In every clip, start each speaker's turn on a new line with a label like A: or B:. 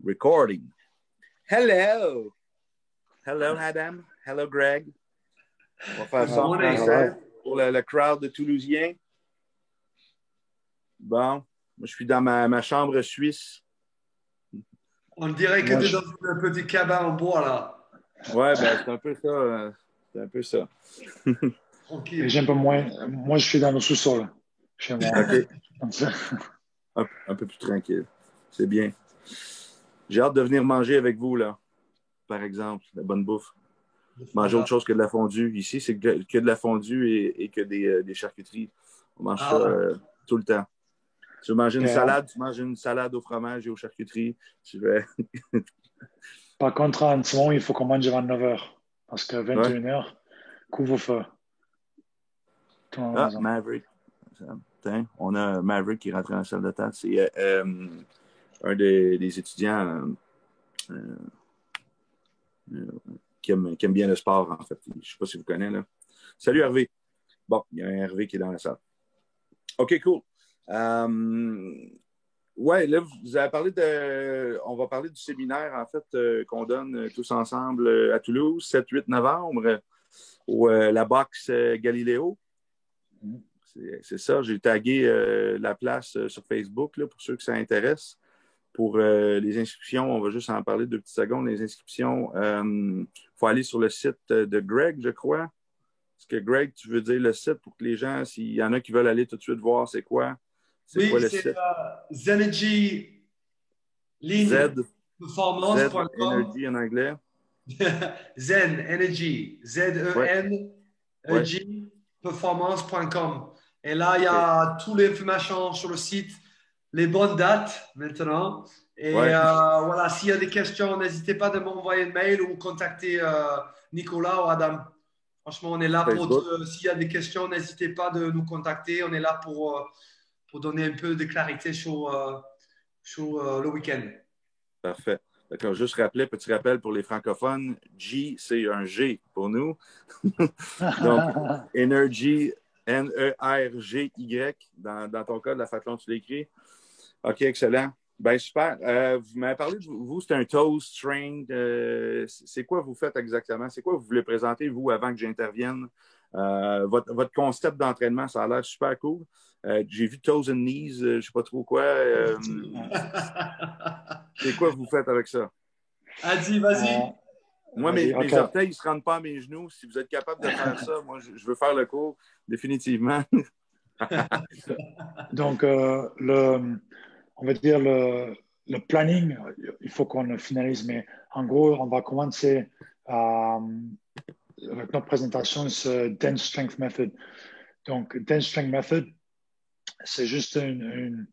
A: Recording. Hello. Hello, Adam. Hello, Greg. On va faire ça en français pour le crowd de Toulousiens. Bon, moi, je suis dans ma chambre suisse.
B: On dirait que tu es dans un petit cabane en bois, là.
A: Ouais, ben, c'est un peu ça. C'est un peu ça.
B: Tranquille.
C: J'ai un peu moins. Moi, je suis dans le sous-sol chez moi.
A: OK. Un peu plus tranquille. C'est bien. J'ai hâte de venir manger avec vous, là. Par exemple, la bonne bouffe. Manger autre chose que de la fondue. Ici, c'est que de la fondue et que des charcuteries. On mange ça tout le temps. Tu veux manger une salade, tu manges une salade au fromage et aux charcuteries. Tu veux...
C: Par contre, en ce moment, il faut qu'on mange avant 9h. Parce que 21h, couvre-feu.
A: Maverick. On a Maverick qui est rentré dans la salle de table. C'est un des étudiants qui aime bien le sport, en fait. Je ne sais pas si vous connaissez, là. Salut, Hervé. Bon, il y a un Hervé qui est dans la salle. OK, cool. Ouais, là, vous avez parlé on va parler du séminaire, en fait, qu'on donne tous ensemble à Toulouse, 7-8 novembre, au la boxe Galiléo. C'est ça, j'ai tagué la place sur Facebook, là, pour ceux que ça intéresse. Pour les inscriptions, on va juste en parler 2 petites secondes. Les inscriptions, il faut aller sur le site de Greg, je crois. Est-ce que Greg, tu veux dire le site pour que les gens, s'il y en a qui veulent aller tout de suite voir c'est quoi?
B: Oui,
A: quoi le
B: c'est
A: site?
B: Zenergy Performance.com.
A: Energy en anglais.
B: Zen Energy. Z-E-N-E-G Performance.com. Et là, il y a toutes les informations sur le site, les bonnes dates maintenant. Et voilà, s'il y a des questions, n'hésitez pas de m'envoyer un mail ou contacter Nicolas ou Adam. Franchement, on est là pour. S'il y a des questions, n'hésitez pas de nous contacter. On est là pour donner un peu de clarité sur le week-end.
A: Parfait. D'accord, juste petit rappel pour les francophones, G, c'est un G pour nous. Donc, Energy, N-E-R-G-Y, dans ton cas, de la façon dont tu l'écris. OK, excellent. Ben super. Vous m'avez parlé de vous, c'est un toast train. C'est quoi vous faites exactement? C'est quoi vous voulez présenter, vous, avant que j'intervienne? Votre concept d'entraînement, ça a l'air super cool. J'ai vu Toes and Knees, je ne sais pas trop quoi. C'est quoi vous faites avec ça?
B: Adi, vas-y.
A: Moi, mes orteils ne se rendent pas à mes genoux. Si vous êtes capable de faire ça, moi, je veux faire le cours, définitivement.
C: Donc, on va dire le planning, il faut qu'on le finalise, mais en gros, on va commencer avec notre présentation, c'est Dance Strength Method. Donc, Dance Strength Method, c'est juste une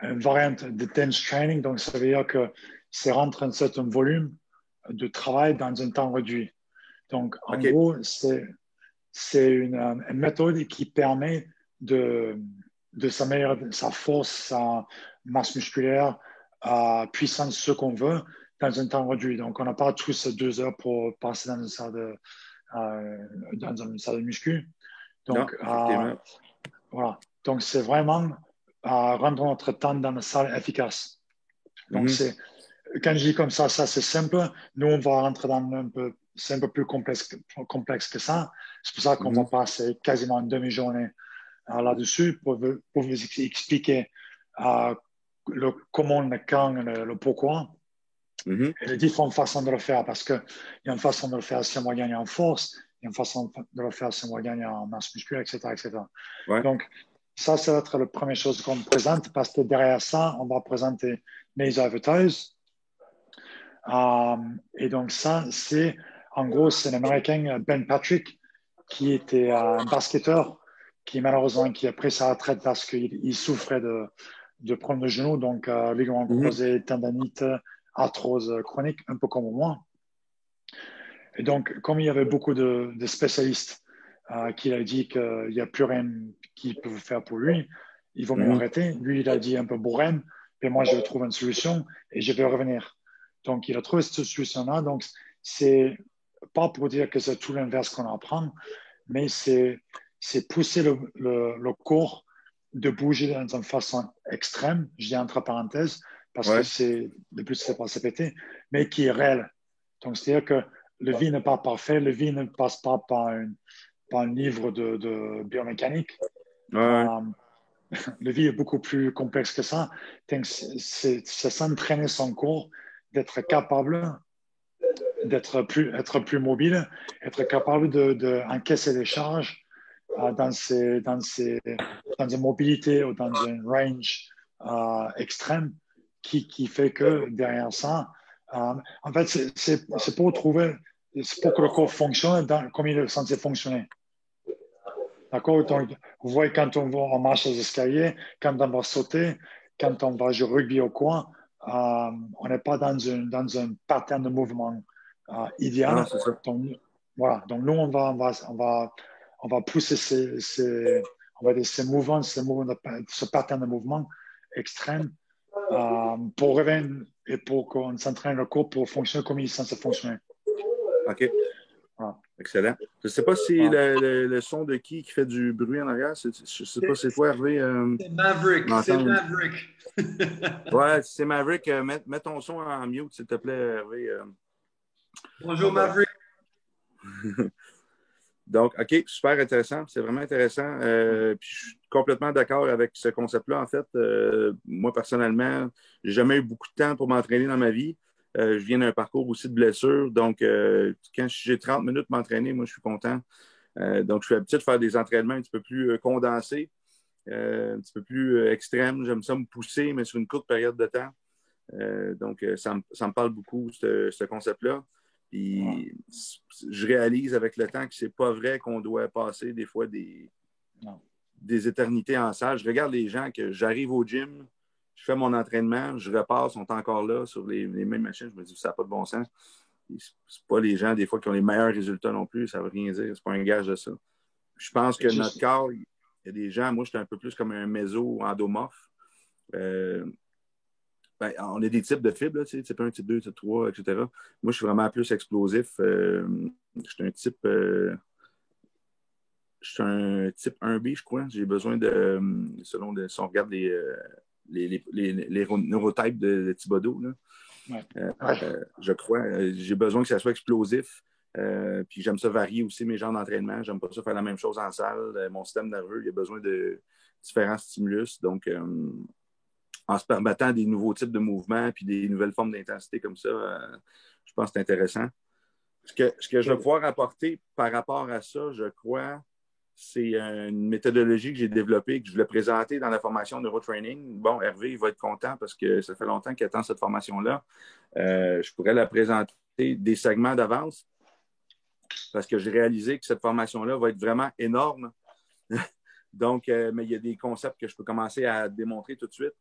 C: variante de Dance Training. Donc, ça veut dire que c'est rentrer un certain volume de travail dans un temps réduit. Donc, en gros, c'est une méthode qui permet de s'améliorer sa force, sa masse musculaire, puissance, ce qu'on veut, dans un temps réduit. Donc, on n'a pas tous 2 heures pour passer dans une salle de muscu. Donc, voilà. Donc, c'est vraiment rendre notre temps dans la salle efficace. Donc, quand je dis comme ça, c'est simple. Nous, on va rentrer dans c'est un peu plus complexe que ça. C'est pour ça qu'on va passer quasiment une demi-journée là-dessus pour vous expliquer le comment, le quand, le pourquoi et les différentes façons de le faire. Parce qu'il y a une façon de le faire si on va gagner en force, il y a une façon de le faire si on va gagner en masse musculaire, etc. etc.
A: Ouais.
C: Donc, ça va être la première chose qu'on présente parce que derrière ça, on va présenter les advertises. Et donc, ça, en gros, c'est l'Américain Ben Patrick qui était un basketteur qui malheureusement qui a pris sa retraite parce qu'il souffrait de problèmes de genoux, donc ligaments croisés, tendinite, arthrose chronique, un peu comme moi. Et donc, comme il y avait beaucoup de spécialistes qui a dit qu'il n'y a plus rien qu'ils peuvent faire pour lui, il vaut mieux arrêter. Lui, il a dit un peu bourrin, mais moi, je vais trouver une solution et je vais revenir. Donc, il a trouvé cette solution-là. Donc, c'est pas pour dire que c'est tout l'inverse qu'on apprend, mais c'est pousser le corps de bouger d'une façon extrême, je dis entre parenthèses, parce que le but, c'est pas se péter, mais qui est réel. Donc, c'est-à-dire que le vie n'est pas parfait, le vie ne passe pas par un livre de biomécanique.
A: Ouais.
C: Le vie est beaucoup plus complexe que ça. Donc, c'est s'entraîner son corps, d'être capable être plus mobile, être capable d'encaisser des charges dans une mobilité ou dans une range extrême qui fait que derrière ça, en fait, c'est pour trouver, c'est pour que le corps fonctionne comme il est censé fonctionner. D'accord? Donc, vous voyez, quand on marche les escaliers, quand on va sauter, quand on va jouer au rugby au coin, on n'est pas dans un pattern de mouvement idéal.
A: Non, c'est ça.
C: Donc, voilà. Donc, nous, on va pousser ces mouvements, ce pattern de mouvement extrême pour revenir et pour qu'on s'entraîne le corps pour fonctionner comme il est censé fonctionner.
A: OK.
C: Voilà.
A: Excellent. Je ne sais pas si le son de qui fait du bruit en arrière. Je ne sais pas c'est quoi, Hervé.
B: C'est Maverick. C'est Maverick.
A: Ouais, c'est Maverick. Mets ton son en mute, s'il te plaît, Hervé.
B: Bonjour, Maverick.
A: Donc, OK, super intéressant. C'est vraiment intéressant. Puis je suis complètement d'accord avec ce concept-là. En fait, moi, personnellement, j'ai jamais eu beaucoup de temps pour m'entraîner dans ma vie. Je viens d'un parcours aussi de blessure. Donc, quand j'ai 30 minutes pour m'entraîner, moi, je suis content. Donc, je suis habitué de faire des entraînements un petit peu plus condensés, un petit peu plus extrêmes. J'aime ça me pousser, mais sur une courte période de temps. Donc, ça me parle beaucoup, ce concept-là. Puis, je réalise avec le temps que c'est pas vrai qu'on doit passer des fois des éternités en salle. Je regarde les gens que j'arrive au gym, je fais mon entraînement, je repasse, ils sont encore là sur les mêmes machines. Je me dis, ça n'a pas de bon sens. C'est pas les gens, des fois, qui ont les meilleurs résultats non plus. Ça ne veut rien dire. C'est pas un gage de ça. Je pense que notre corps, il y a des gens, moi, j'étais un peu plus comme un méso-endomorphe. On a des types de fibres, là, type 1, type 2, type 3, etc. Moi, je suis vraiment plus explosif. Je suis un type 1B, je crois. J'ai besoin de, si on regarde les neurotypes de Thibodeau, là, je crois, j'ai besoin que ça soit explosif. Puis j'aime ça varier aussi mes genres d'entraînement. J'aime pas ça faire la même chose en salle. Mon système nerveux, il a besoin de différents stimulus. Donc, en se permettant des nouveaux types de mouvements puis des nouvelles formes d'intensité comme ça, je pense que c'est intéressant. Ce que je vais pouvoir apporter par rapport à ça, je crois, c'est une méthodologie que j'ai développée, que je voulais présenter dans la formation Neurotraining. Bon, Hervé, il va être content parce que ça fait longtemps qu'il attend cette formation-là. Je pourrais la présenter des segments d'avance parce que j'ai réalisé que cette formation-là va être vraiment énorme. Donc, mais il y a des concepts que je peux commencer à démontrer tout de suite.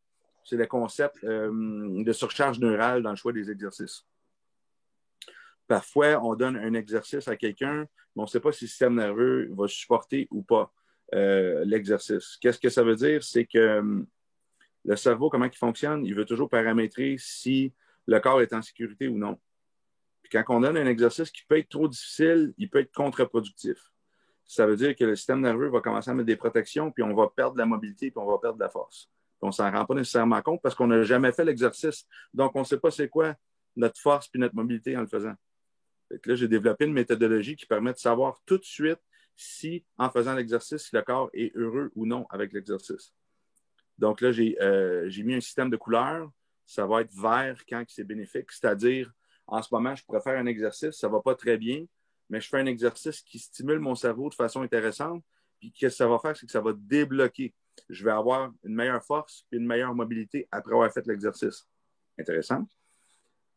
A: C'est le concept de surcharge neurale dans le choix des exercices. Parfois, on donne un exercice à quelqu'un, mais on ne sait pas si le système nerveux va supporter ou pas l'exercice. Qu'est-ce que ça veut dire? C'est que le cerveau, comment il fonctionne? Il veut toujours paramétrer si le corps est en sécurité ou non. Puis quand on donne un exercice qui peut être trop difficile, il peut être contre-productif. Ça veut dire que le système nerveux va commencer à mettre des protections, puis on va perdre la mobilité, puis on va perdre de la force. On ne s'en rend pas nécessairement compte parce qu'on n'a jamais fait l'exercice. Donc, on ne sait pas c'est quoi notre force puis notre mobilité en le faisant. Fait que là, j'ai développé une méthodologie qui permet de savoir tout de suite si, en faisant l'exercice, si le corps est heureux ou non avec l'exercice. Donc là, j'ai mis un système de couleurs. Ça va être vert quand c'est bénéfique. C'est-à-dire, en ce moment, je pourrais faire un exercice, ça ne va pas très bien, mais je fais un exercice qui stimule mon cerveau de façon intéressante. Puis, ce que ça va faire, c'est que ça va débloquer. Je vais avoir une meilleure force et une meilleure mobilité après avoir fait l'exercice. Intéressant.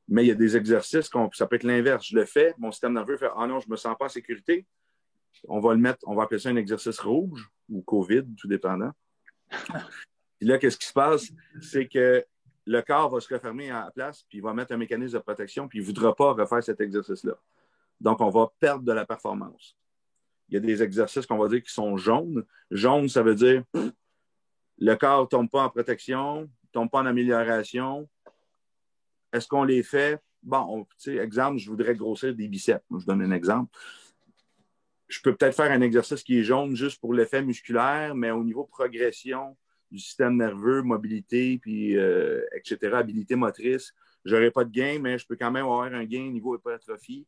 A: Mais il y a des exercices, ça peut être l'inverse. Je le fais, mon système nerveux fait « Ah non, je ne me sens pas en sécurité ». On va appeler ça un exercice rouge ou COVID, tout dépendant. Puis là, qu'est-ce qui se passe? C'est que le corps va se refermer à la place, puis il va mettre un mécanisme de protection, puis il ne voudra pas refaire cet exercice-là. Donc, on va perdre de la performance. Il y a des exercices qu'on va dire qui sont jaunes. Jaune, ça veut dire le corps ne tombe pas en protection, ne tombe pas en amélioration. Est-ce qu'on les fait? Bon, exemple, je voudrais grossir des biceps. Je donne un exemple. Je peux peut-être faire un exercice qui est jaune juste pour l'effet musculaire, mais au niveau progression du système nerveux, mobilité, puis etc., habilité motrice. Je n'aurai pas de gain, mais je peux quand même avoir un gain niveau hypertrophie.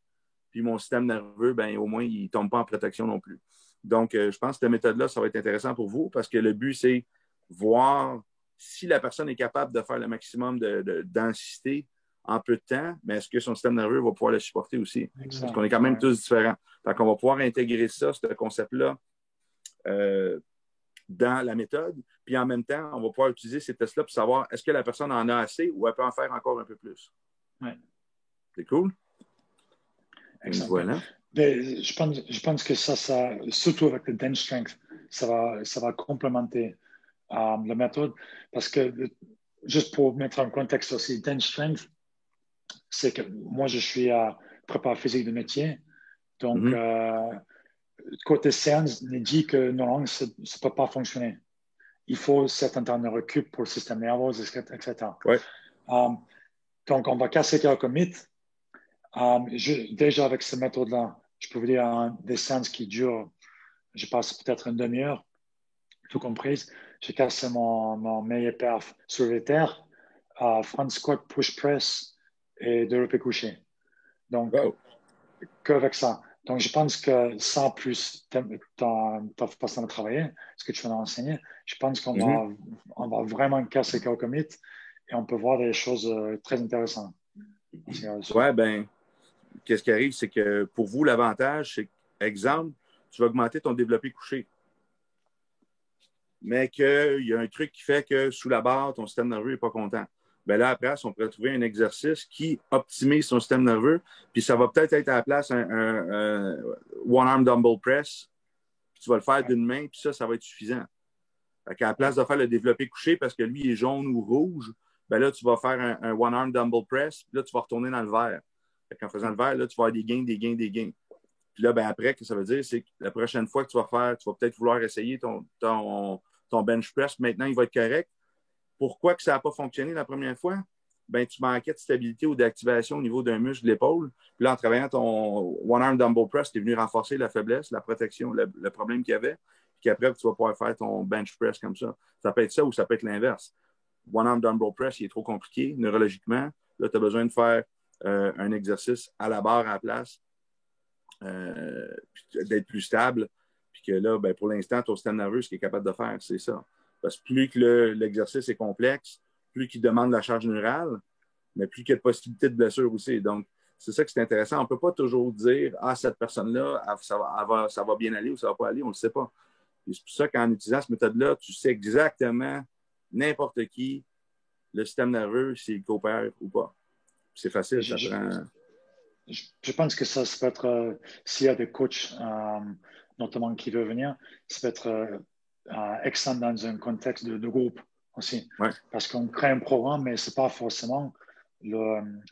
A: Puis mon système nerveux, ben, au moins, il ne tombe pas en protection non plus. Donc, je pense que cette méthode-là, ça va être intéressant pour vous parce que le but, c'est voir si la personne est capable de faire le maximum de densité en peu de temps, mais est-ce que son système nerveux va pouvoir le supporter aussi?
C: Exact.
A: Parce qu'on est quand même tous différents. Donc, on va pouvoir intégrer ça, ce concept-là, dans la méthode. Puis en même temps, on va pouvoir utiliser ces tests-là pour savoir est-ce que la personne en a assez ou elle peut en faire encore un peu plus.
C: Ouais.
A: C'est cool?
C: Excellent.
A: Voilà.
C: Mais je pense que ça, surtout avec le bench strength, ça va complémenter la méthode. Parce que, juste pour mettre en contexte aussi, bench strength, c'est que moi, je suis préparateur physique de métier. Donc, côté science, on dit que non, ça ne peut pas fonctionner. Il faut un certain temps de recul pour le système nerveux, etc.
A: Ouais.
C: Donc, on va casser quelques mythes. Déjà, avec cette méthode-là, je peux vous dire des séances qui durent, je passe peut-être une demi-heure, tout compris. J'ai cassé mon meilleur perf sur les terres, front squat, push press et développé couché. Donc, qu'avec ça. Donc, je pense que sans plus ta façon de travailler, ce que tu vas enseigner, je pense qu'on va vraiment casser quelques mythes et on peut voir des choses très intéressantes.
A: Ouais, ben, qu'est-ce qui arrive, c'est que pour vous, l'avantage, c'est exemple, tu vas augmenter ton développé couché. Mais qu'il y a un truc qui fait que sous la barre, ton système nerveux n'est pas content. Ben là, après, on pourrait trouver un exercice qui optimise son système nerveux, puis ça va peut-être être à la place un one-arm dumbbell press, puis tu vas le faire d'une main, puis ça va être suffisant. Fait qu'à la place de faire le développé couché, parce que lui, il est jaune ou rouge, ben là, tu vas faire un one-arm dumbbell press, puis là, tu vas retourner dans le vert. Fait qu'en faisant le vert, là, tu vas avoir des gains, des gains, des gains. Puis là, ben après, ce que ça veut dire, c'est que la prochaine fois que tu vas faire, tu vas peut-être vouloir essayer ton bench press. Maintenant, il va être correct. Pourquoi que ça n'a pas fonctionné la première fois? Ben, tu manquais de stabilité ou d'activation au niveau d'un muscle de l'épaule. Puis là, en travaillant ton one-arm dumbbell press, tu es venu renforcer la faiblesse, la protection, le problème qu'il y avait. Puis après, tu vas pouvoir faire ton bench press comme ça. Ça peut être ça ou ça peut être l'inverse. One-arm dumbbell press, il est trop compliqué neurologiquement. Là, tu as besoin de faire un exercice à la barre à la place, d'être plus stable. Puis que là, ben, pour l'instant, ton système nerveux, ce qu'il est capable de faire, c'est ça. Parce que plus que l'exercice est complexe, plus qu'il demande la charge neurale, mais plus qu'il y a de possibilités de blessure aussi. Donc, c'est ça que c'est intéressant. On ne peut pas toujours dire « Ah, cette personne-là, ça va bien aller ou ça ne va pas aller », on ne le sait pas. Et c'est pour ça qu'en utilisant cette méthode-là, tu sais exactement n'importe qui, le système nerveux, s'il coopère ou pas. C'est facile, ça prend...
C: Je pense que ça peut être, s'il y a des coachs, notamment qui veulent venir, ça peut être excellent dans un contexte de groupe aussi.
A: Ouais.
C: Parce qu'on crée un programme, mais ce n'est pas forcément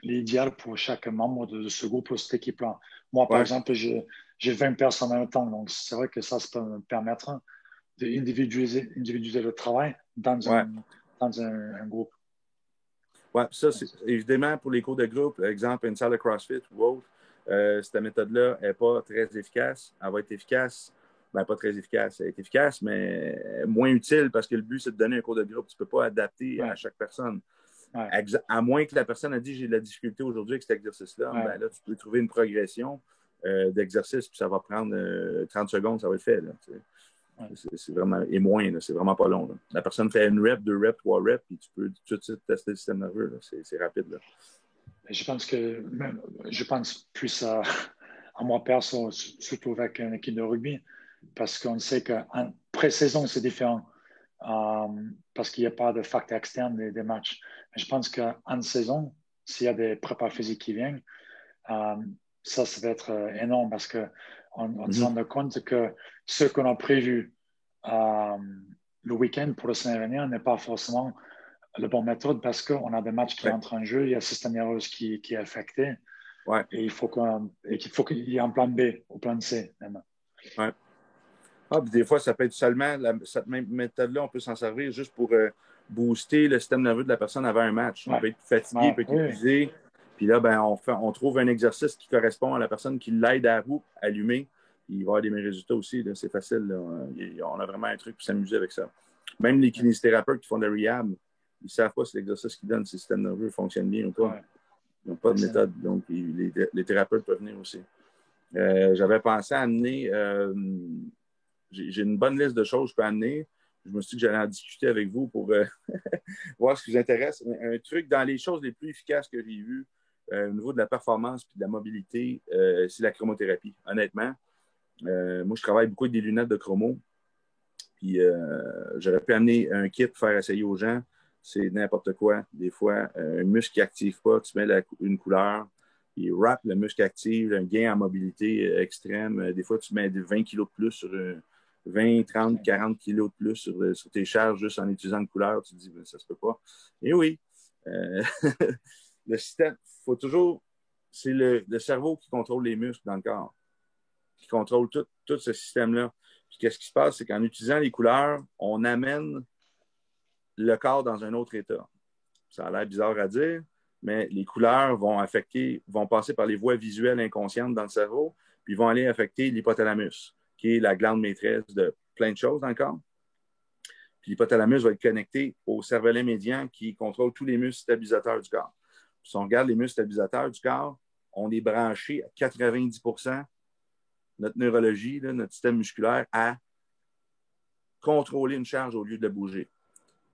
C: l'idéal pour chaque membre de ce groupe ou cette équipe-là. Moi, par exemple, j'ai 20 personnes en même temps, donc c'est vrai que ça peut me permettre d'individualiser le travail dans un groupe.
A: Oui, ça, c'est évidemment pour les cours de groupe, exemple, une salle de CrossFit ou autre, cette méthode-là n'est pas très efficace. Elle va être efficace, ben pas très efficace, elle est efficace, mais moins utile parce que le but, c'est de donner un cours de groupe. Tu ne peux pas adapter à chaque personne.
C: Ouais.
A: À moins que la personne a dit j'ai de la difficulté aujourd'hui avec cet exercice-là, ben là, tu peux trouver une progression d'exercice, puis ça va prendre 30 secondes, ça va être fait. Là, c'est vraiment, et moins, là, c'est vraiment pas long. Là. La personne fait une rep, 2 reps, 3 reps, puis tu peux tout de suite tester le système nerveux. Là. C'est rapide. Là.
C: Je pense plus à moi perso, surtout avec une équipe de rugby, parce qu'on sait qu'en pré-saison, c'est différent, parce qu'il n'y a pas de facteurs externes des matchs. Mais je pense qu'en saison, s'il y a des prépas physiques qui viennent, ça va être énorme parce qu'on se rend compte que ce qu'on a prévu le week-end pour la semaine à venir n'est pas forcément la bonne méthode parce qu'on a des matchs qui entrent en jeu, il y a le système nerveux qui est affecté et il faut qu'il y ait un plan B ou plan C même.
A: Ouais. Puis des fois, ça peut être seulement cette même méthode-là, on peut s'en servir juste pour booster le système nerveux de la personne avant un match. Il peut être fatigué, il peut être épuisé. Puis là, ben, on trouve un exercice qui correspond à la personne qui l'aide à allumer. Il va y avoir des meilleurs résultats aussi. C'est facile. Là. On a vraiment un truc pour s'amuser avec ça. Même les kinésithérapeutes qui font de rehab, ils ne savent pas si l'exercice qu'ils donnent, si le système nerveux fonctionne bien ou pas.
C: Ouais.
A: Ils n'ont pas de méthode. Donc, les thérapeutes peuvent venir aussi. J'avais pensé à amener... j'ai une bonne liste de choses que je peux amener. Je me suis dit que j'allais en discuter avec vous pour voir ce qui vous intéresse. Un truc dans les choses les plus efficaces que j'ai vues au niveau de la performance et de la mobilité, c'est la chromothérapie. Honnêtement, moi, je travaille beaucoup avec des lunettes de chromo. Puis, j'aurais pu amener un kit pour faire essayer aux gens. C'est n'importe quoi. Des fois, un muscle qui n'active pas, tu mets une couleur, il wrap le muscle active, un gain en mobilité extrême. Des fois, tu mets 20 kilos de plus sur 20, 30, 40 kilos de plus sur tes charges juste en utilisant une couleur. Tu te dis, ben, ça se peut pas. Et oui, le système, faut toujours, c'est le cerveau qui contrôle les muscles dans le corps, qui contrôle tout ce système-là. Puis qu'est-ce qui se passe, c'est qu'en utilisant les couleurs, on amène le corps dans un autre état. Ça a l'air bizarre à dire, mais les couleurs vont passer par les voies visuelles inconscientes dans le cerveau, puis vont aller affecter l'hypothalamus, qui est la glande maîtresse de plein de choses dans le corps. Puis l'hypothalamus va être connecté au cervelet médian qui contrôle tous les muscles stabilisateurs du corps. Puis si on regarde les muscles stabilisateurs du corps, on est branché à 90%, notre neurologie, là, notre système musculaire, à contrôler une charge au lieu de la bouger.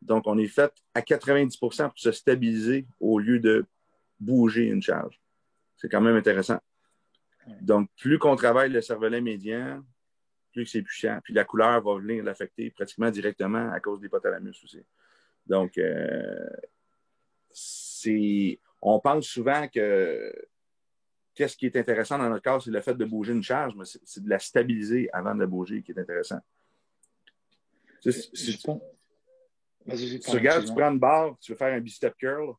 A: Donc, on est fait à 90% pour se stabiliser au lieu de bouger une charge. C'est quand même intéressant. Donc, plus qu'on travaille le cervelet médian, plus c'est puissant. Puis la couleur va venir l'affecter pratiquement directement à cause de l'hypothalamus aussi. Donc, on pense souvent que qu'est-ce qui est intéressant dans notre corps, c'est le fait de bouger une charge, mais c'est de la stabiliser avant de la bouger qui est intéressant. Si tu regardes, tu prends une barre, tu veux faire un bicep curl,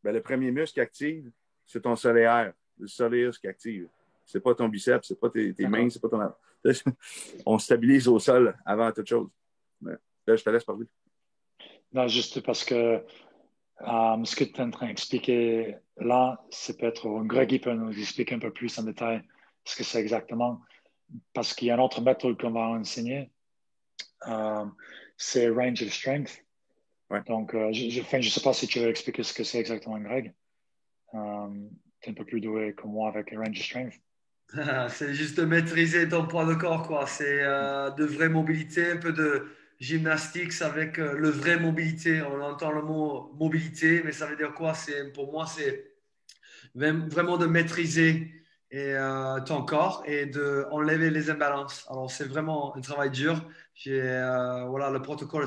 A: ben, le premier muscle qui active, c'est ton solaire, le soleus qui active. C'est pas ton biceps, c'est pas tes mains, c'est pas ton... On stabilise au sol avant toute chose. Mais là, je te laisse parler.
C: Non, juste parce que ce que tu es en train d'expliquer là, c'est peut-être Greg qui peut nous expliquer un peu plus en détail ce que c'est exactement. Parce qu'il y a une autre méthode qu'on va enseigner, c'est range of strength.
A: Ouais.
C: Donc, je ne sais pas si tu veux expliquer ce que c'est exactement, Greg. Tu es un peu plus doué que moi avec range of strength.
B: C'est juste de maîtriser ton poids de corps, quoi. C'est de vraie mobilité, un peu de gymnastique avec le vrai mobilité. On entend le mot mobilité, mais ça veut dire quoi? Pour moi, c'est vraiment de maîtriser ton corps et d'enlever les imbalances. Alors, c'est vraiment un travail dur. Voilà, le protocole,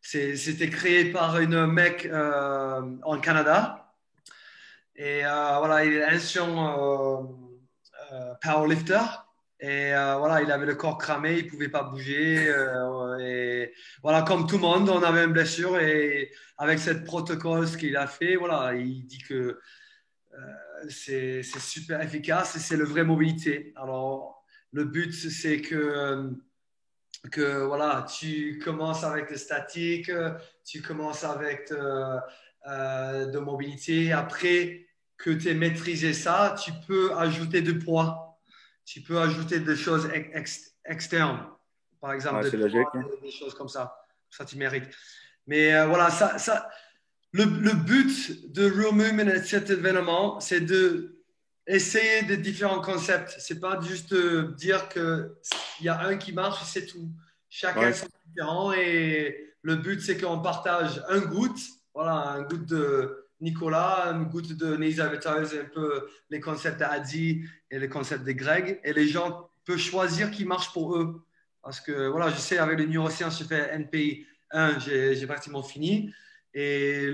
B: c'était créé par une mec en Canada. Et voilà, il est ancien powerlifter. Et voilà, il avait le corps cramé, il ne pouvait pas bouger. Et voilà, comme tout le monde, on avait une blessure. Et avec ce protocole, ce qu'il a fait, voilà, il dit que c'est super efficace et c'est la vraie mobilité. Alors, le but, c'est que voilà, tu commences avec le statique, tu commences avec de mobilité. Après que tu aies maîtrisé ça, tu peux ajouter du poids. Tu peux ajouter des choses externes. Par exemple,
A: c'est logique, hein?
B: des choses comme ça. Ça, tu mérites. Mais voilà, le but de Real Movement et cet événement, c'est de essayer des différents concepts. C'est pas juste de dire qu'il y a un qui marche et c'est tout. Chacun sont différents et le but, c'est qu'on partage un goutte, voilà, un goutte de Nicolas, un goutte de Nisa Vetaus, un peu les concepts d'Adi et les concepts de Greg. Et les gens peuvent choisir qui marche pour eux. Parce que, voilà, je sais, avec les neurosciences, j'ai fait NPI 1, j'ai pratiquement fini. Et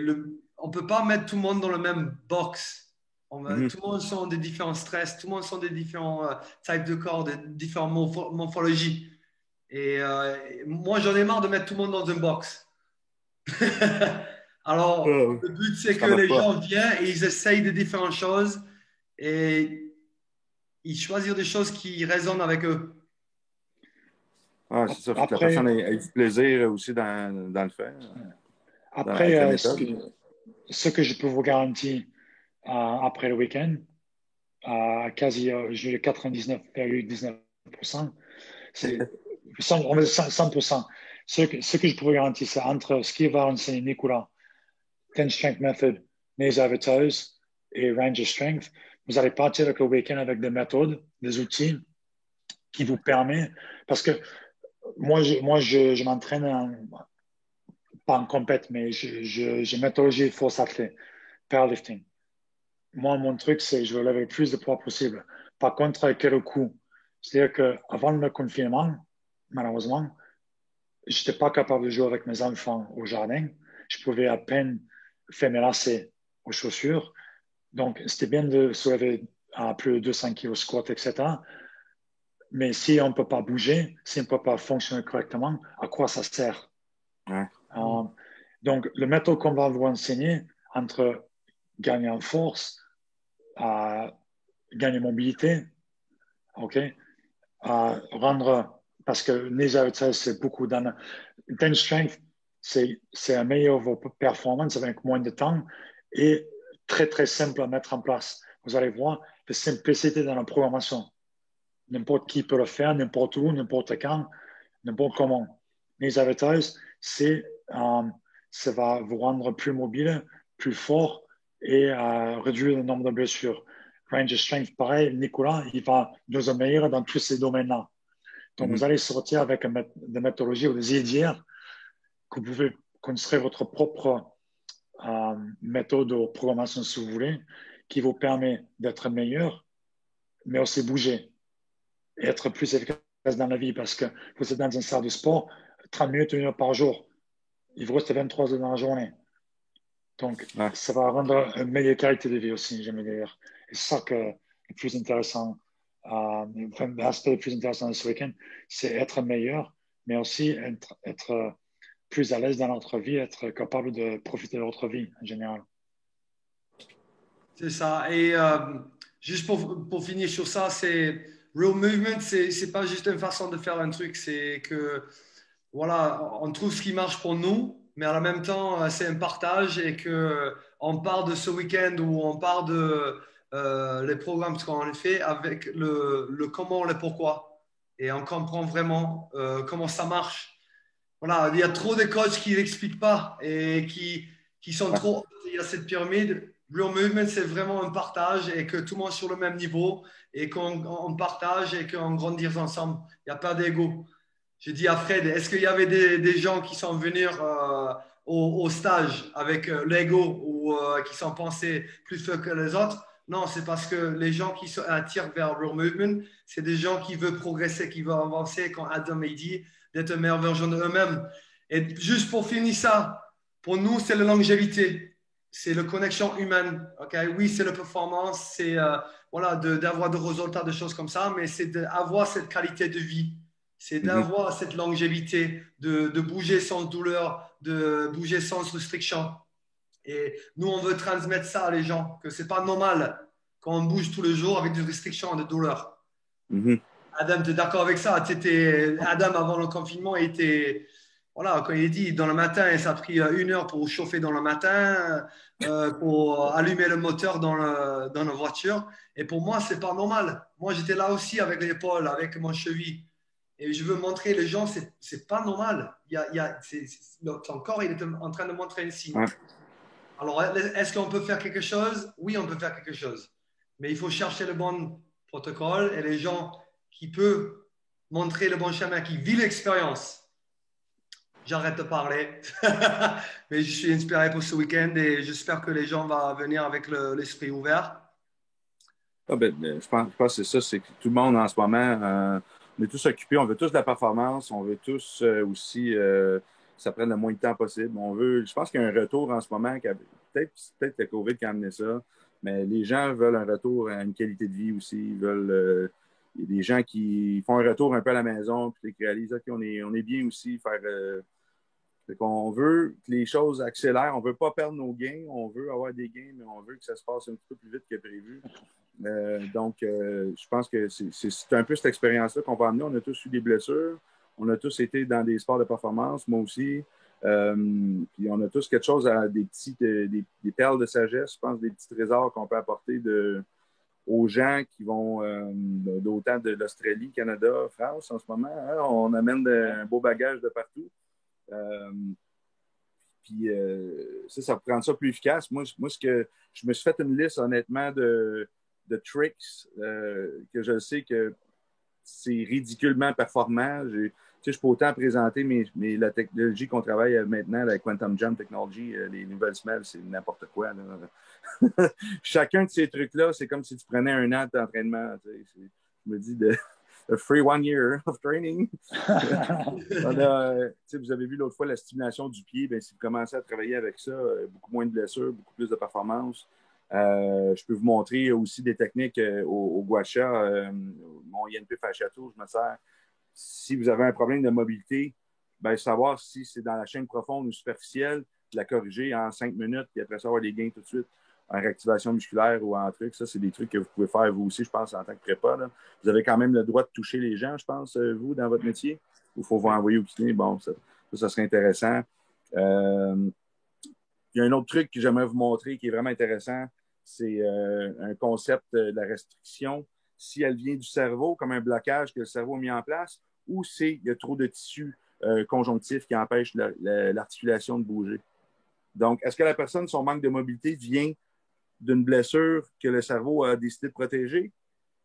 B: on ne peut pas mettre tout le monde dans le même box. Tout le monde sont des différents stress, tout le monde sont des différents types de corps, des différentes morphologies. Et moi, j'en ai marre de mettre tout le monde dans une box. Alors, le but, c'est que les gens viennent et ils essayent de différentes choses et ils choisissent des choses qui résonnent avec eux.
A: Ah, c'est ça. Faut que la personne ait du plaisir aussi dans le faire.
C: Après, ce que je peux vous garantir après le week-end, quasi 99,19%, c'est 100%, Ce que je pourrais garantir, c'est entre ce qu'il va enseigner Nicolas, Ten Strength Method, Nez Avatars et Ranger Strength, vous allez partir avec le week-end avec des méthodes, des outils qui vous permettent, parce que je m'entraîne pas en compète, mais j'ai méthodologie force athlète, powerlifting. Moi, mon truc, c'est que je veux lever le plus de poids possible. Par contre, à quel coût? C'est-à-dire qu'avant le confinement, malheureusement, je n'étais pas capable de jouer avec mes enfants au jardin. Je pouvais à peine faire mes lacets aux chaussures. Donc, c'était bien de soulever à plus de 200 kilos squat, etc. Mais si on ne peut pas bouger, si on ne peut pas fonctionner correctement, à quoi ça sert?
A: Ouais.
C: Donc, le méthode qu'on va vous enseigner entre gagner en force, gagner en mobilité, OK, rendre, parce que les AETS, c'est beaucoup dans bench strength, c'est améliorer vos performances avec moins de temps et très, très simple à mettre en place. Vous allez voir la simplicité dans la programmation. N'importe qui peut le faire, n'importe où, n'importe quand, n'importe comment. Les AETS, ça va vous rendre plus mobile, plus fort et réduire le nombre de blessures. Range strength, pareil, Nicolas, il va nous améliorer dans tous ces domaines-là. Donc, vous allez sortir avec des méthodologies ou des idées que vous pouvez construire votre propre méthode de programmation, si vous voulez, qui vous permet d'être meilleur, mais aussi bouger et être plus efficace dans la vie parce que vous êtes dans une salle de sport, 30 minutes, 1 heure par jour. Il vous reste 23 heures dans la journée. Donc, ça va rendre une meilleure qualité de vie aussi, j'aime dire. Et c'est ça que le plus intéressant, l'aspect le plus intéressant de ce week-end, c'est être meilleur, mais aussi être plus à l'aise dans notre vie, être capable de profiter de notre vie en général.
B: C'est ça. Et juste pour finir sur ça, c'est Real Movement, c'est pas juste une façon de faire un truc, c'est que voilà, on trouve ce qui marche pour nous, mais en même temps, c'est un partage et que on part de ce week-end ou on part de les programmes qu'on fait avec le comment, le pourquoi. Et on comprend vraiment comment ça marche. Voilà, il y a trop de coachs qui n'expliquent pas et qui sont trop. Il y a cette pyramide. Real Movement, c'est vraiment un partage et que tout le monde est sur le même niveau et qu'on partage et qu'on grandit ensemble. Il n'y a pas d'ego. J'ai dit à Fred, est-ce qu'il y avait des gens qui sont venus au stage avec l'ego ou qui sont pensés plus forts que les autres? Non, c'est parce que les gens qui attirent vers Real Movement, c'est des gens qui veulent progresser, qui veulent avancer, quand Adam a dit d'être une meilleure version d'eux-mêmes. Et juste pour finir ça, pour nous, c'est la longévité, c'est la connexion humaine. Okay? Oui, c'est la performance, c'est voilà, d'avoir des résultats, des choses comme ça, mais c'est d'avoir cette qualité de vie. C'est d'avoir cette longévité, de bouger sans douleur, de bouger sans restriction. Et nous, on veut transmettre ça à les gens, que ce n'est pas normal quand on bouge tous les jours avec des restrictions et des douleurs. Adam, tu es d'accord avec ça? Adam, avant le confinement, il était, voilà, quand il est dit dans le matin, ça a pris 1 heure pour chauffer dans le matin, pour allumer le moteur dans la voiture. Et pour moi, ce n'est pas normal. Moi, j'étais là aussi avec l'épaule, avec mon cheville. Et je veux montrer les gens, c'est pas normal. Son corps, il est en train de montrer un signe. Alors, est-ce qu'on peut faire quelque chose? Oui, on peut faire quelque chose. Mais il faut chercher le bon protocole et les gens qui peuvent montrer le bon chemin, qui vivent l'expérience. J'arrête de parler. Mais je suis inspiré pour ce week-end et j'espère que les gens vont venir avec l'esprit ouvert.
A: Je pense que c'est ça, c'est que tout le monde en ce moment, on est tous occupés, on veut tous de la performance, on veut tous aussi que ça prenne le moins de temps possible. Je pense qu'il y a un retour en ce moment, peut-être le COVID qui a amené ça, mais les gens veulent un retour à une qualité de vie aussi. Il y a des gens qui font un retour un peu à la maison, puis qui réalisent OK, on est bien aussi, on veut que les choses accélèrent, on ne veut pas perdre nos gains, on veut avoir des gains, mais on veut que ça se passe un petit peu plus vite que prévu. Je pense que c'est un peu cette expérience-là qu'on va amener. On a tous eu des blessures, on a tous été dans des sports de performance, moi aussi. Puis on a tous quelque chose des perles de sagesse, je pense, des petits trésors qu'on peut apporter aux gens qui vont d'autant de l'Australie, Canada, France en ce moment. Hein, on amène un beau bagage de partout. Euh, Puis ça peut rendre ça plus efficace. Moi, ce que je me suis fait une liste, honnêtement, de tricks que je sais que c'est ridiculement performant. Je peux autant présenter la technologie qu'on travaille maintenant, la Quantum Jump Technology, les nouvelles semelles, c'est n'importe quoi. Là. Chacun de ces trucs-là, c'est comme si tu prenais un an d'entraînement. Je me dis a free 1 year of training. Vous avez vu l'autre fois la stimulation du pied. Ben, si vous commencez à travailler avec ça, beaucoup moins de blessures, beaucoup plus de performance. Je peux vous montrer aussi des techniques au gua sha, mon INP fasciato, je me sers. Si vous avez un problème de mobilité, ben, savoir si c'est dans la chaîne profonde ou superficielle, la corriger en 5 minutes, puis après ça, avoir des gains tout de suite en réactivation musculaire ou en trucs. Ça, c'est des trucs que vous pouvez faire vous aussi, je pense, en tant que prépa. Là. Vous avez quand même le droit de toucher les gens, je pense, vous, dans votre métier. Ou il faut vous envoyer au kiné. Bon, ça serait intéressant. Il y a un autre truc que j'aimerais vous montrer qui est vraiment intéressant. C'est un concept de la restriction. Si elle vient du cerveau, comme un blocage que le cerveau a mis en place, ou il y a trop de tissus conjonctifs qui empêchent l'articulation de bouger. Donc, est-ce que la personne, son manque de mobilité vient d'une blessure que le cerveau a décidé de protéger,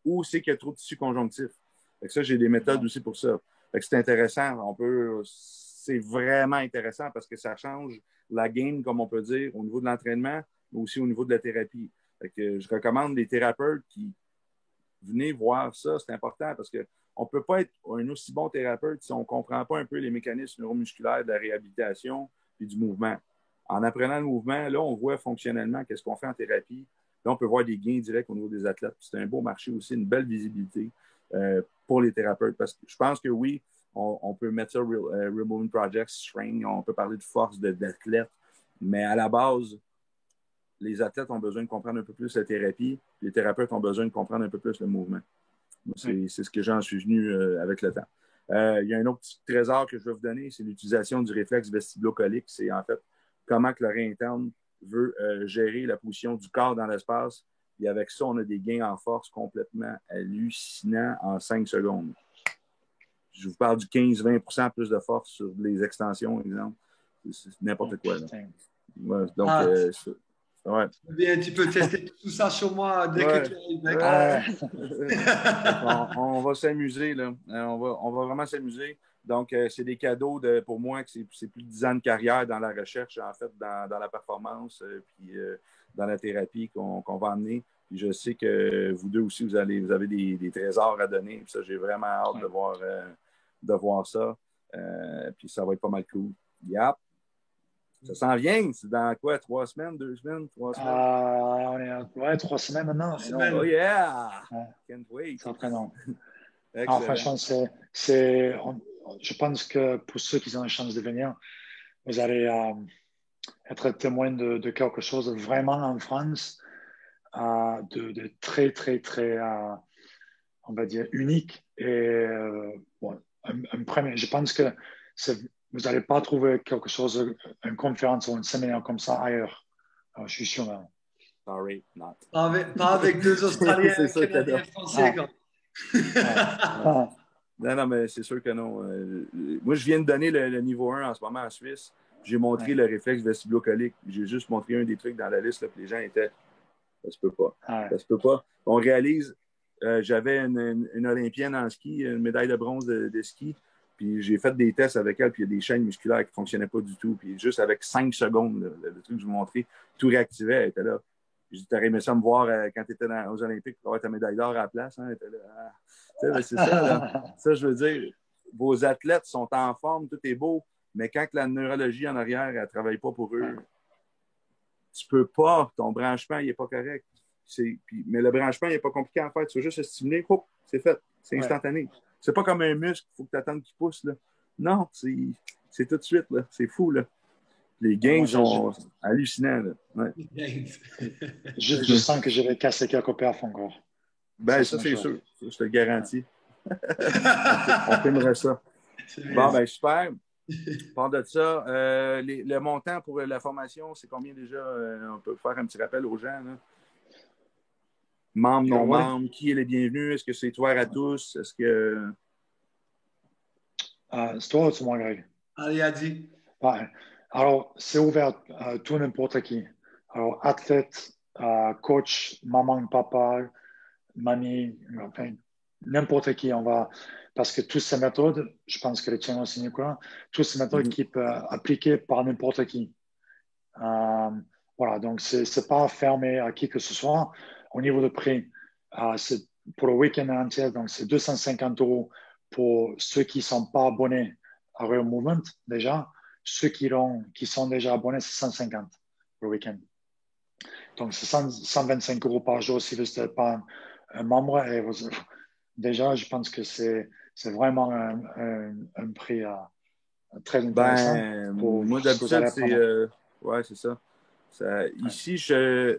A: ou c'est qu'il y a trop de tissus conjonctifs? Fait que ça, j'ai des méthodes aussi pour ça. Fait que c'est intéressant. C'est vraiment intéressant parce que ça change la game, comme on peut dire, au niveau de l'entraînement, mais aussi au niveau de la thérapie. Fait que je recommande des thérapeutes qui venez voir ça, c'est important parce qu'on ne peut pas être un aussi bon thérapeute si on ne comprend pas un peu les mécanismes neuromusculaires de la réhabilitation et du mouvement. En apprenant le mouvement, là, on voit fonctionnellement qu'est-ce qu'on fait en thérapie. Là, on peut voir des gains directs au niveau des athlètes. C'est un beau marché aussi, une belle visibilité pour les thérapeutes. Parce que je pense que oui, on peut mettre ça Real Movement Project, Strength, on peut parler de force d'athlète, mais à la base, les athlètes ont besoin de comprendre un peu plus la thérapie, les thérapeutes ont besoin de comprendre un peu plus le mouvement. C'est ce que j'en suis venu avec le temps. Il y a un autre petit trésor que je vais vous donner, c'est l'utilisation du réflexe vestibulo-colique. C'est en fait comment que l'oreille interne veut gérer la position du corps dans l'espace. Et avec ça, on a des gains en force complètement hallucinants en 5 secondes. Je vous parle du 15-20% plus de force sur les extensions, exemple. C'est n'importe quoi. Là. Ouais, donc, ouais.
B: Bien, tu peux tester tout ça sur moi dès que tu
A: arrives. On va s'amuser, là. On va vraiment s'amuser. Donc, c'est des cadeaux pour moi que c'est plus de 10 ans de carrière dans la recherche, en fait, dans la performance, puis dans la thérapie qu'on va amener. Puis je sais que vous deux aussi, vous avez des trésors à donner. Puis ça, j'ai vraiment hâte de voir ça. Puis ça va être pas mal cool. Yep. Ça s'en vient. C'est dans quoi? 3 semaines? 2 semaines? 3 semaines?
C: On est 3 semaines maintenant.
A: Oh yeah! Can't wait.
C: C'est très long. Franchement, je pense que pour ceux qui ont la chance de venir, vous allez être témoin de quelque chose vraiment en France, de très, très, très, on va dire, unique. Et un premier, je pense que vous n'allez pas trouver quelque chose, une conférence ou un séminaire comme ça ailleurs. Alors, je suis sûr. Hein.
A: Sorry, not.
B: Pas avec 2 Australiens, Canadiens, Français.
A: Non, mais c'est sûr que non. Moi, je viens de donner le niveau 1 en ce moment en Suisse. J'ai montré le réflexe vestibulo-colique. J'ai juste montré un des trucs dans la liste, là, puis les gens étaient... Ça se peut pas. Ça se peut pas. On réalise... j'avais une Olympienne en ski, une médaille de bronze de ski, puis j'ai fait des tests avec elle, puis il y a des chaînes musculaires qui ne fonctionnaient pas du tout. Puis juste avec 5 secondes, là, le truc que je vous montrais, tout réactivait, elle était là. J'ai dit, t'aurais aimé ça me voir quand tu étais aux Olympiques pour avoir ta médaille d'or à la place. Hein? Elle était là. C'est ça, là. Ça, je veux dire, vos athlètes sont en forme, tout est beau, mais quand la neurologie en arrière, elle ne travaille pas pour eux, tu peux pas, ton branchement, il n'est pas correct. Mais le branchement, il n'est pas compliqué à faire. Tu veux juste le stimuler, c'est fait. C'est instantané. C'est pas comme un muscle, il faut que tu attendes qu'il pousse. Là. Non, c'est tout de suite. Là. C'est fou. Là. Les gains sont hallucinants. Là. Ouais.
C: Je sens que je vais casser quelques perfs encore.
A: Ben, ça c'est sûr. Je te le garantis. On filmerait ça. Bon, ben, super. Part de ça, le montant pour la formation, c'est combien déjà? On peut faire un petit rappel aux gens. Là. Membres, non-membres, qui est le bienvenu? Est-ce que c'est ouvert à tous? Est-ce que...
C: c'est toi ou c'est moi, Greg?
B: Allez, Adi.
C: Ouais. Alors, c'est ouvert à tout n'importe qui. Alors, athlète, coach, maman, papa, mamie, enfin, n'importe qui. Parce que toutes ces méthodes, je pense que les tiens aussi, Nicolas, toutes ces méthodes qui peuvent appliquer par n'importe qui. Voilà, donc c'est pas fermé à qui que ce soit. Au niveau de prix, c'est pour le week-end entier, donc c'est 250 € pour ceux qui sont pas abonnés à Real Movement déjà. Ceux qui sont déjà abonnés, c'est 150 pour le week-end. Donc c'est 125 € par jour si vous n'êtes pas un membre. Et déjà, je pense que c'est vraiment un prix très intéressant
A: Ben,
C: pour
A: moi,
C: ce que vous allez
A: d'habitude, c'est.
C: apprendre.
A: Ouais, c'est ça.
C: Ouais.
A: Ici, j'ai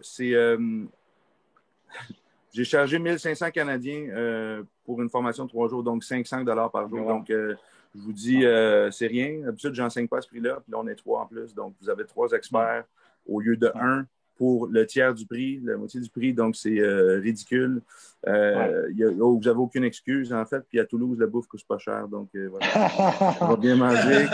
A: chargé 1500 Canadiens pour une formation de 3 jours, donc 500 $ par jour.
C: Voilà.
A: Donc, je vous dis, c'est rien. D'habitude, j'enseigne pas à ce prix-là. Puis là, on est 3 en plus. Donc, vous avez 3 experts au lieu de 1 pour le tiers du prix, la moitié du prix. Donc, c'est ridicule. Vous n'avez aucune excuse, en fait. Puis à Toulouse, la bouffe coûte pas cher. Donc, voilà. On va bien manger.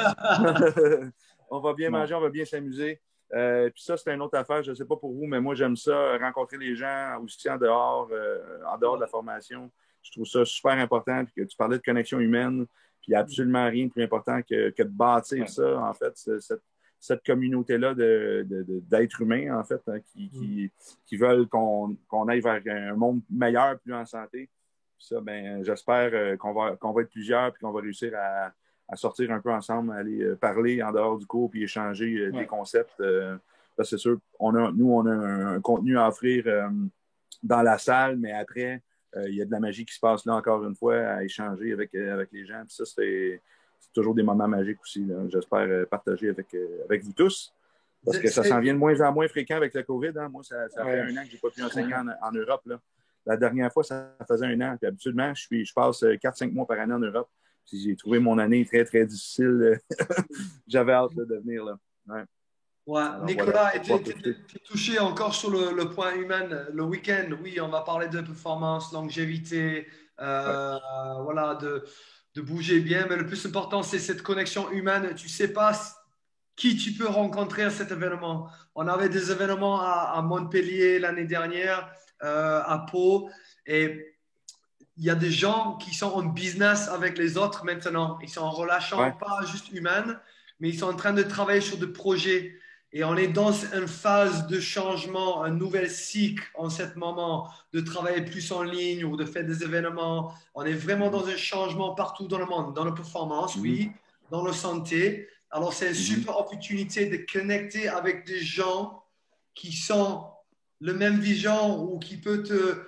A: On va bien manger, on va bien s'amuser. Puis ça, c'est une autre affaire. Je ne sais pas pour vous, mais moi, j'aime ça, rencontrer les gens aussi en dehors de la formation. Je trouve ça super important. Puis que tu parlais de connexion humaine, puis il n'y a absolument rien de plus important que de bâtir ça, en fait, cette communauté-là d'êtres humains, en fait, hein, qui veulent qu'on aille vers un monde meilleur, plus en santé. Puis ça, ben, j'espère qu'on va être plusieurs puis qu'on va réussir à sortir un peu ensemble, aller parler en dehors du cours puis échanger des concepts. Parce que c'est sûr, nous, on a un contenu à offrir dans la salle, mais après, il y a de la magie qui se passe là encore une fois à échanger avec les gens. Puis ça, c'est toujours des moments magiques aussi. J'espère partager avec vous tous. Parce que ça s'en vient de moins en moins fréquent avec le COVID. Hein. Moi, ça fait 1 an que je n'ai pas pu enseigner en Europe. Là. La dernière fois, ça faisait 1 an. Puis habituellement, je passe 4-5 mois par année en Europe. Puis j'ai trouvé mon année très, très difficile. J'avais hâte de venir là.
B: Ouais.
A: Alors,
B: Nicolas,
A: voilà,
B: tu es touché encore sur le point humain. Le week-end, oui, on va parler de performance, longévité, voilà, de bouger bien. Mais le plus important, c'est cette connexion humaine. Tu ne sais pas qui tu peux rencontrer à cet événement. On avait des événements à Montpellier l'année dernière, à Pau, et il y a des gens qui sont en business avec les autres maintenant. Ils sont en relation pas juste humaine, mais ils sont en train de travailler sur des projets. Et on est dans une phase de changement, un nouvel cycle en ce moment, de travailler plus en ligne ou de faire des événements. On est vraiment dans un changement partout dans le monde, dans la performance, oui, dans la santé. Alors, c'est une super opportunité de connecter avec des gens qui sont le même vision ou qui peuvent te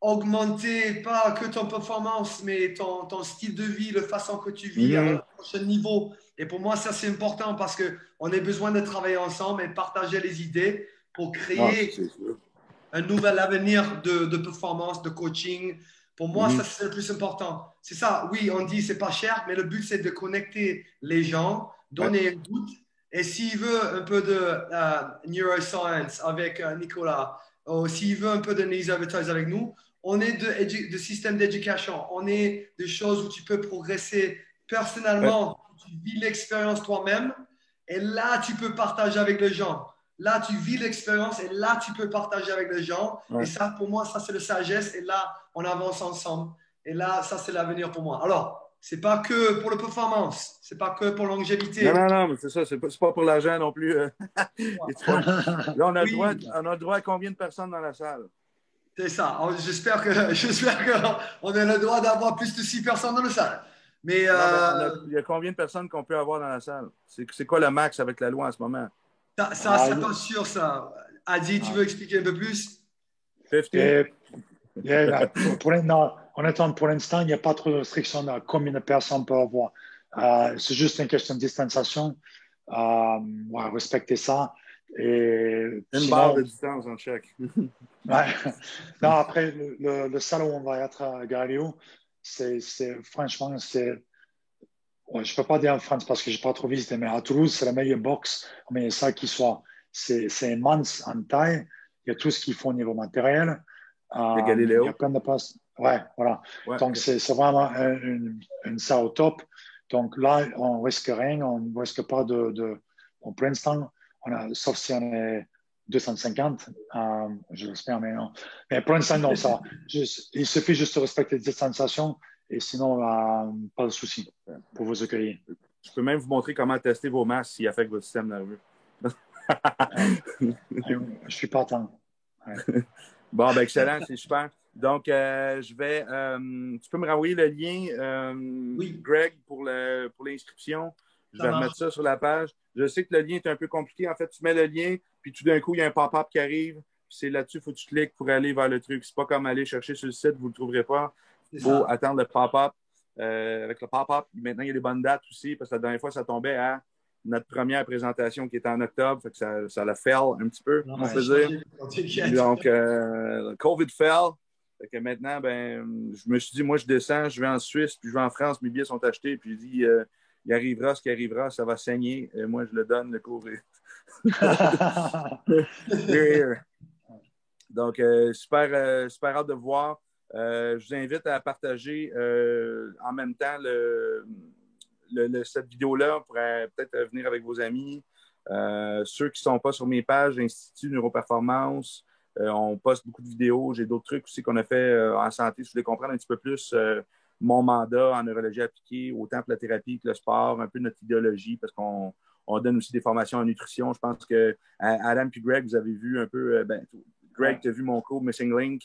B: augmenter pas que ton performance, mais ton style de vie, la façon que tu vis à un prochain niveau. Et pour moi, ça, c'est important parce qu'on a besoin de travailler ensemble et partager les idées pour créer un nouvel avenir de performance, de coaching. Pour moi, ça, c'est le plus important. C'est ça, oui, on dit c'est pas cher, mais le but, c'est de connecter les gens, donner un goût. Et s'il veut un peu de neuroscience avec Nicolas, ou s'il veut un peu de Advertise avec nous, on est de système d'éducation. On est des choses où tu peux progresser personnellement. Tu vis l'expérience toi-même. Et là, tu peux partager avec les gens. Là, tu vis l'expérience et là, tu peux partager avec les gens. Et ça, pour moi, ça, c'est la sagesse. Et là, on avance ensemble. Et là, ça, c'est l'avenir pour moi. Alors, c'est pas que pour la performance. C'est pas que pour la longévité.
A: Non, mais c'est ça. C'est pas pour l'argent non plus. Là, on a le droit à combien de personnes dans la salle?
B: C'est ça. J'espère qu'on a le droit d'avoir plus de 6 personnes dans la salle. Mais
A: il y a combien de personnes qu'on peut avoir dans la salle? C'est quoi le max avec la loi en ce moment?
B: Ça c'est pas sûr, ça. Adi, tu veux expliquer un peu plus?
A: 50?
C: Honnêtement, pour l'instant, il n'y a pas trop de restrictions à combien de personnes peuvent avoir. C'est juste une question de distanciation. Respecter ça. Et
A: une
C: sinon,
A: barre de distance en chaque.
C: Non, après, le salon où on va être à Galileo, franchement, je ne peux pas dire en France parce que je n'ai pas trop visité, mais à Toulouse, c'est la meilleure box, mais ça qui soit. C'est immense en taille. Il y a tout ce qu'il faut au niveau matériel.
A: Le Galiléo.
C: Il y a plein de places. Ouais, voilà. Donc, c'est vraiment une salle au top. Donc là, on risque rien, on ne risque pas bon, pour l'instant, sauf si on est 250, je l'espère, mais non. Mais pour l'instant, non, il suffit juste de respecter les distanciations et sinon, pas de souci pour vous accueillir.
A: Je peux même vous montrer comment tester vos masques s'il affecte votre système nerveux.
C: Je suis partant. Ouais.
A: Bon, ben excellent, c'est super. Donc, tu peux me renvoyer le lien,
B: Oui.
A: Greg, pour l'inscription. Je vais remettre ça sur la page. Je sais que le lien est un peu compliqué. En fait, tu mets le lien, puis tout d'un coup, il y a un pop-up qui arrive. Puis c'est là-dessus, il faut que tu cliques pour aller vers le truc. C'est pas comme aller chercher sur le site, vous ne le trouverez pas. Il faut attendre le pop-up. Avec le pop-up, maintenant, il y a des bonnes dates aussi, parce que la dernière fois, ça tombait à notre première présentation qui était en octobre. Fait que ça la fell un petit peu, on peut dire. Donc, COVID fell. Fait que maintenant, ben, je me suis dit, moi, je descends, je vais en Suisse, puis je vais en France, mes billets sont achetés, puis je dis, il arrivera ce qui arrivera, ça va saigner. Et moi, je le donne, le cours. Donc, super hâte de voir. Je vous invite à partager en même temps cette vidéo-là pour peut-être venir avec vos amis. Ceux qui ne sont pas sur mes pages, Institut Neuroperformance, on poste beaucoup de vidéos. J'ai d'autres trucs aussi qu'on a fait en santé. Si vous voulez comprendre un petit peu plus mon mandat en neurologie appliquée, autant pour la thérapie que le sport, un peu notre idéologie, parce qu'on donne aussi des formations en nutrition. Je pense que Adam et Greg, vous avez vu un peu, Greg, tu as vu mon cours Missing Link,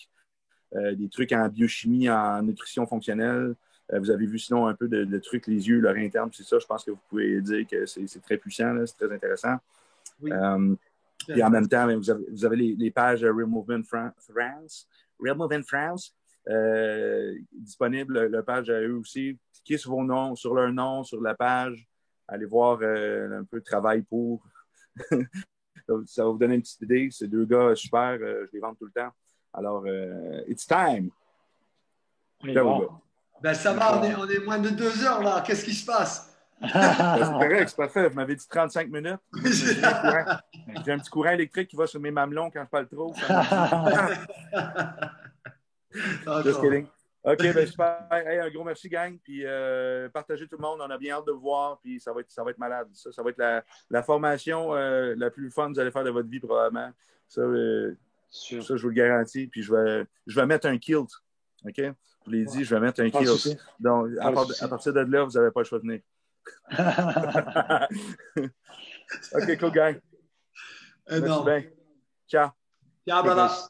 A: des trucs en biochimie, en nutrition fonctionnelle. Vous avez vu sinon un peu de trucs, les yeux, leur interne, c'est ça. Je pense que vous pouvez dire que c'est très puissant, là, c'est très intéressant. Oui. Et en même temps, vous avez les pages Real Movement France. Real Movement France, disponible, la page à eux aussi. Cliquez sur leur nom, sur la page. Allez voir un peu de travail pour. Ça va vous donner une petite idée. Ces deux gars super, je les vends tout le temps. Alors, it's time.
B: Ben, ça va, on est moins de 2 heures là. Qu'est-ce qui se passe?
A: C'est correct, c'est parfait. Vous m'avez dit 35 minutes. J'ai un petit courant électrique qui va sur mes mamelons quand je parle trop. Just kidding. OK, ben super. Hey, un gros merci, gang. Puis partagez tout le monde. On a bien hâte de vous voir. Puis ça va être malade. Ça va être la formation la plus fun que vous allez faire de votre vie, probablement. Ça, je vous le garantis. Puis je vais mettre un kilt. OK? Je vous l'ai dit, je vais mettre un kilt. Donc, à partir de là, vous n'avez pas le choix de venir. OK, cool, gang. Merci bien. Ciao.
B: Ciao, brother.